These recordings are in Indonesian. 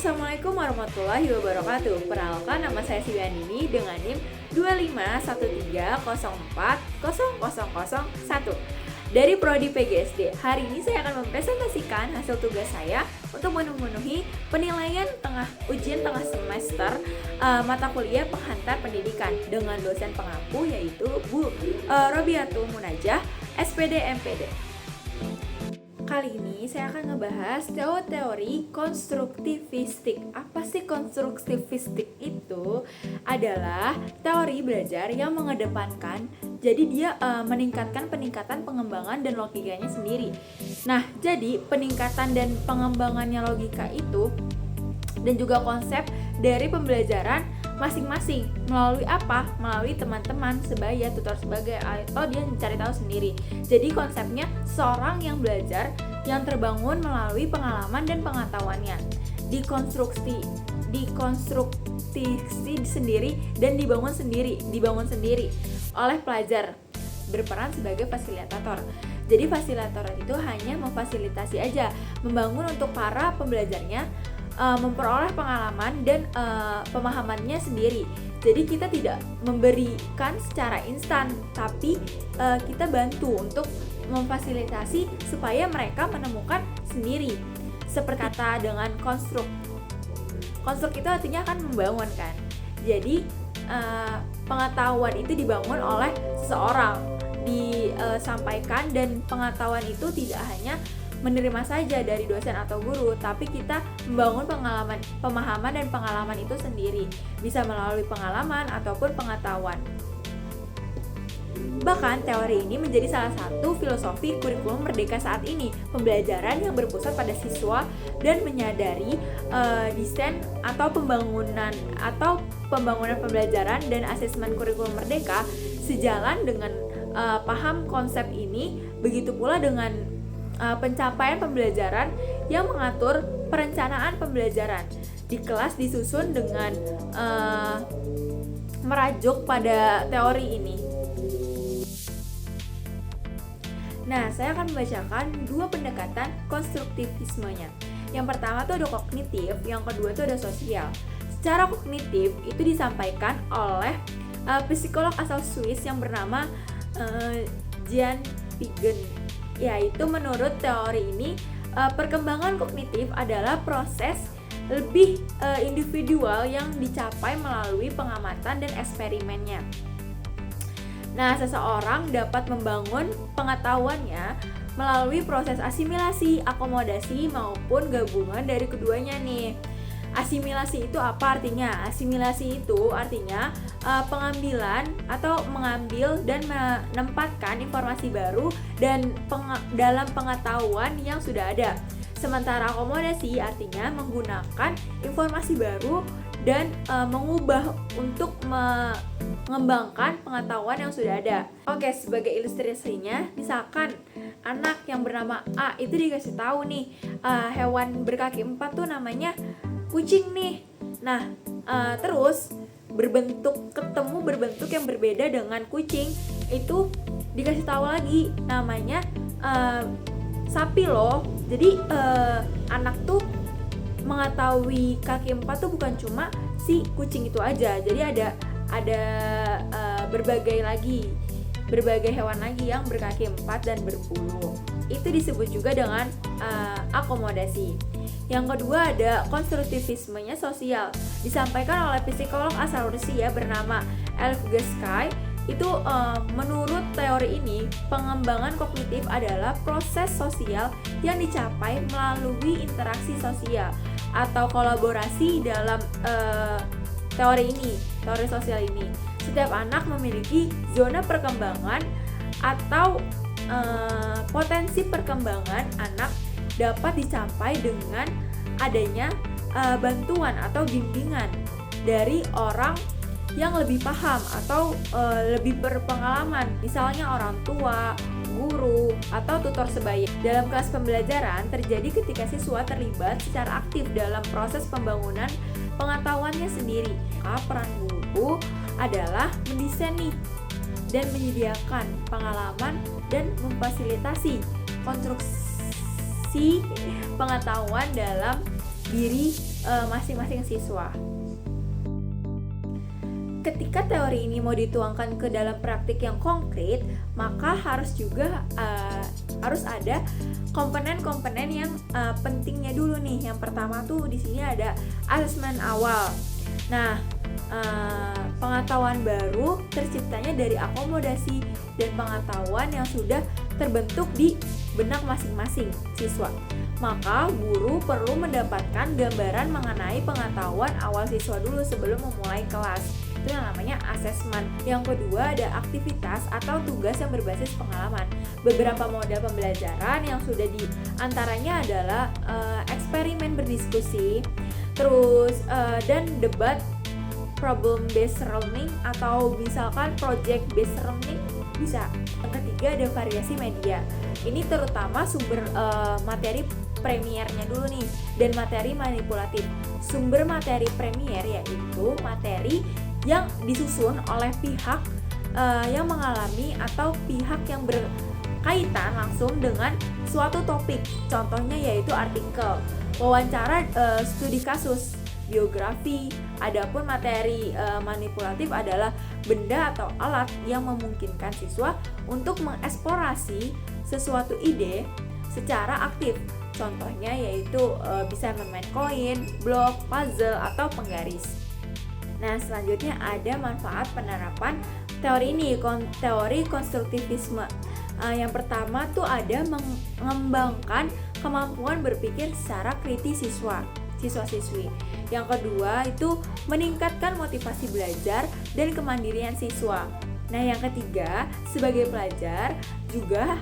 Assalamualaikum warahmatullahi wabarakatuh. Perkenalkan, nama saya Siwiandini dengan NIM 25130400001 dari Prodi PGSD. Hari ini saya akan mempresentasikan hasil tugas saya untuk memenuhi penilaian ujian tengah semester mata kuliah penghantar pendidikan dengan dosen pengampu yaitu Bu Robiatul Munajah, SPD MPD. Kali ini saya akan ngebahas teori konstruktivistik. Apa sih konstruktivistik itu? Adalah teori belajar yang mengedepankan, jadi dia meningkatkan pengembangan dan logikanya sendiri. Nah, jadi peningkatan dan pengembangannya logika itu dan juga konsep dari pembelajaran masing-masing melalui apa? Melalui teman-teman sebaya, tutor sebagai, atau dia mencari tahu sendiri. Jadi konsepnya seorang yang belajar yang terbangun melalui pengalaman dan pengetahuannya, dikonstruksi sendiri dan dibangun sendiri oleh pelajar, berperan sebagai fasilitator. Jadi fasilitator itu hanya memfasilitasi aja, membangun untuk para pembelajarnya memperoleh pengalaman dan pemahamannya sendiri. Jadi kita tidak memberikan secara instan, tapi kita bantu untuk memfasilitasi supaya mereka menemukan sendiri. Seperti kata dengan konstruk itu artinya akan membangun kan. Jadi pengetahuan itu dibangun oleh seseorang, disampaikan, dan pengetahuan itu tidak hanya menerima saja dari dosen atau guru, tapi kita membangun pemahaman dan pengalaman itu sendiri, bisa melalui pengalaman ataupun pengetahuan. Bahkan teori ini menjadi salah satu filosofi kurikulum merdeka saat ini, pembelajaran yang berpusat pada siswa dan menyadari desain atau pembangunan pembelajaran dan asesmen kurikulum merdeka sejalan dengan paham konsep ini. Begitu pula dengan pencapaian pembelajaran yang mengatur perencanaan pembelajaran di kelas disusun dengan merajuk pada teori ini. Nah, saya akan membacakan dua pendekatan konstruktivismenya. Yang pertama itu ada kognitif, yang kedua itu ada sosial. Secara kognitif itu disampaikan oleh psikolog asal Swiss yang bernama Jean Piaget. Yaitu menurut teori ini perkembangan kognitif adalah proses lebih individual yang dicapai melalui pengamatan dan eksperimennya. Nah, seseorang dapat membangun pengetahuannya melalui proses asimilasi, akomodasi, maupun gabungan dari keduanya nih. Asimilasi itu apa artinya? Asimilasi itu artinya pengambilan atau mengambil dan menempatkan informasi baru dan dalam pengetahuan yang sudah ada. Sementara akomodasi artinya menggunakan informasi baru dan mengubah untuk mengembangkan pengetahuan yang sudah ada. Oke, sebagai ilustrasinya, misalkan anak yang bernama A itu dikasih tahu nih, hewan berkaki 4 tuh namanya kucing nih. Nah, terus ketemu berbentuk yang berbeda dengan kucing, itu dikasih tahu lagi namanya sapi loh. Jadi anak tuh mengetahui kaki 4 tuh bukan cuma si kucing itu aja. Jadi ada berbagai hewan lagi yang berkaki 4 dan berbulu. Itu disebut juga dengan akomodasi. Yang kedua ada konstruktivismenya sosial, disampaikan oleh psikolog asal Rusia bernama Vygotsky. Itu menurut teori ini, pengembangan kognitif adalah proses sosial yang dicapai melalui interaksi sosial atau kolaborasi dalam teori sosial ini. Setiap anak memiliki zona perkembangan atau potensi perkembangan anak dapat dicapai dengan adanya bantuan atau bimbingan dari orang yang lebih paham atau lebih berpengalaman, misalnya orang tua, guru, atau tutor sebaya. Dalam kelas pembelajaran terjadi ketika siswa terlibat secara aktif dalam proses pembangunan pengetahuannya sendiri. Peran guru adalah mendesain dan menyediakan pengalaman dan memfasilitasi konstruksi pengetahuan dalam diri masing-masing siswa. Ketika teori ini mau dituangkan ke dalam praktik yang konkret, maka harus ada komponen-komponen yang pentingnya dulu nih. Yang pertama tuh di sini ada asesmen awal. Nah, pengetahuan baru terciptanya dari akomodasi dan pengetahuan yang sudah terbentuk di benak masing-masing siswa. Maka guru perlu mendapatkan gambaran mengenai pengetahuan awal siswa dulu sebelum memulai kelas. Itu yang namanya asesmen. Yang kedua ada aktivitas atau tugas yang berbasis pengalaman. Beberapa model pembelajaran yang sudah diantaranya adalah eksperimen berdiskusi, terus dan debat, problem based learning, atau misalkan project based learning bisa. Yang ketiga ada variasi media. Ini terutama sumber materi premiernya dulu nih, dan materi manipulatif. Sumber materi premier yaitu materi yang disusun oleh pihak yang mengalami atau pihak yang berkaitan langsung dengan suatu topik. Contohnya yaitu artikel, wawancara, studi kasus, biografi. Adapun materi manipulatif adalah benda atau alat yang memungkinkan siswa untuk mengeksplorasi sesuatu ide secara aktif. Contohnya yaitu bisa bermain koin, blok, puzzle, atau penggaris. Nah, selanjutnya ada manfaat penerapan teori ini, teori konstruktivisme. Yang pertama tuh ada mengembangkan kemampuan berpikir secara kritis siswa-siswi. Yang kedua itu meningkatkan motivasi belajar dan kemandirian siswa. Nah, yang ketiga, sebagai pelajar juga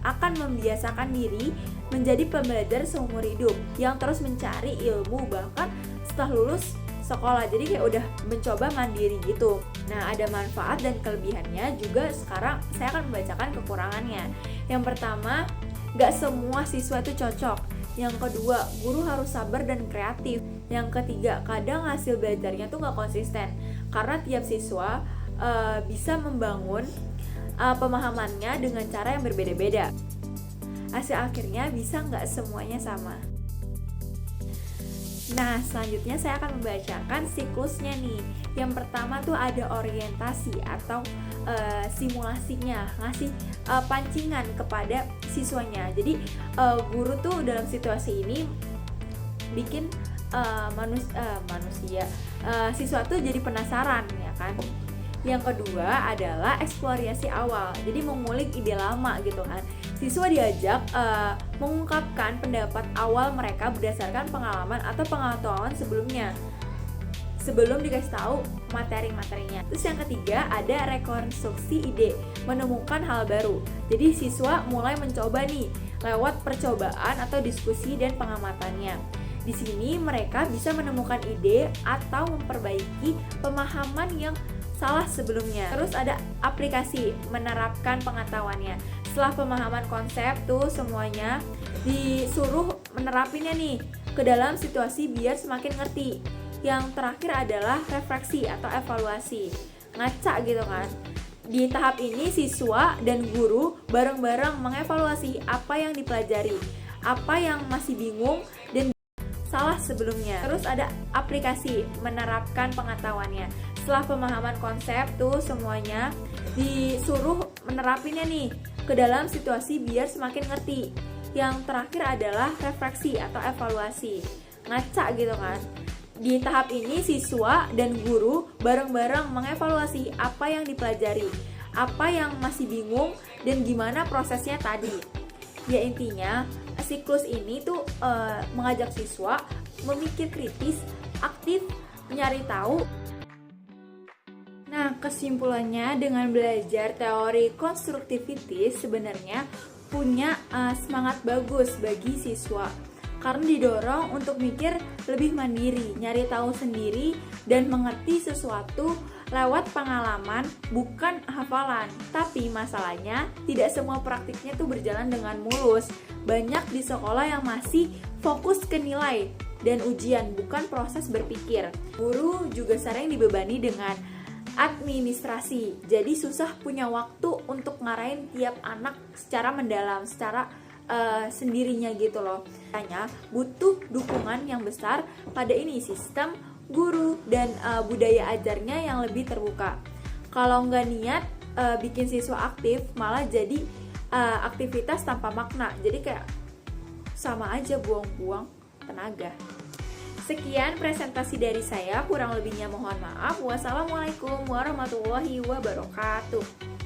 akan membiasakan diri menjadi pembelajar seumur hidup yang terus mencari ilmu bahkan setelah lulus sekolah. Jadi kayak udah mencoba mandiri gitu. Nah, ada manfaat dan kelebihannya juga. Sekarang saya akan membacakan kekurangannya. Yang pertama, gak semua siswa itu cocok. Yang kedua, guru harus sabar dan kreatif. Yang ketiga, kadang hasil belajarnya tuh gak konsisten karena tiap siswa bisa membangun pemahamannya dengan cara yang berbeda-beda. Hasil akhirnya bisa gak semuanya sama. Nah, selanjutnya saya akan membacakan siklusnya nih. Yang pertama tuh ada orientasi atau simulasinya, ngasih pancingan kepada siswanya. Jadi guru tuh dalam situasi ini bikin siswa tuh jadi penasaran, ya kan. Yang kedua adalah eksplorasi awal, jadi mengulik ide lama gitu kan. Siswa diajak mengungkapkan pendapat awal mereka berdasarkan pengalaman atau pengetahuan sebelumnya, sebelum dikasih tahu materi-materinya. Terus yang ketiga ada rekonstruksi ide, menemukan hal baru. Jadi siswa mulai mencoba nih lewat percobaan atau diskusi dan pengamatannya. Di sini mereka bisa menemukan ide atau memperbaiki pemahaman yang salah sebelumnya. Terus ada aplikasi, menerapkan pengetahuannya. Setelah pemahaman konsep tuh semuanya disuruh menerapinnya nih ke dalam situasi biar semakin ngerti. Yang terakhir adalah refleksi atau evaluasi, ngaca gitu kan. Di tahap ini siswa dan guru bareng-bareng mengevaluasi apa yang dipelajari, apa yang masih bingung dan salah sebelumnya. Terus ada aplikasi, menerapkan pengetahuannya. Setelah pemahaman konsep tuh semuanya disuruh menerapinnya nih ke dalam situasi biar semakin ngerti. Yang terakhir adalah refleksi atau evaluasi, ngaca gitu kan. Di tahap ini siswa dan guru bareng-bareng mengevaluasi apa yang dipelajari, apa yang masih bingung dan gimana prosesnya tadi. Ya intinya siklus ini tuh mengajak siswa memikir kritis, aktif, mencari tahu. Nah, kesimpulannya dengan belajar teori konstruktivitis sebenarnya punya semangat bagus bagi siswa karena didorong untuk mikir lebih mandiri, nyari tahu sendiri dan mengerti sesuatu lewat pengalaman, bukan hafalan. Tapi masalahnya tidak semua praktiknya tuh berjalan dengan mulus. Banyak di sekolah yang masih fokus ke nilai dan ujian, bukan proses berpikir. Guru juga sering dibebani dengan administrasi, jadi susah punya waktu untuk ngarahin tiap anak secara mendalam, secara sendirinya gitu loh. Hanya butuh dukungan yang besar pada ini sistem guru dan budaya ajarnya yang lebih terbuka. Kalau nggak niat bikin siswa aktif, malah jadi aktivitas tanpa makna. Jadi kayak sama aja buang-buang tenaga. Sekian presentasi dari saya, kurang lebihnya mohon maaf. Wassalamualaikum warahmatullahi wabarakatuh.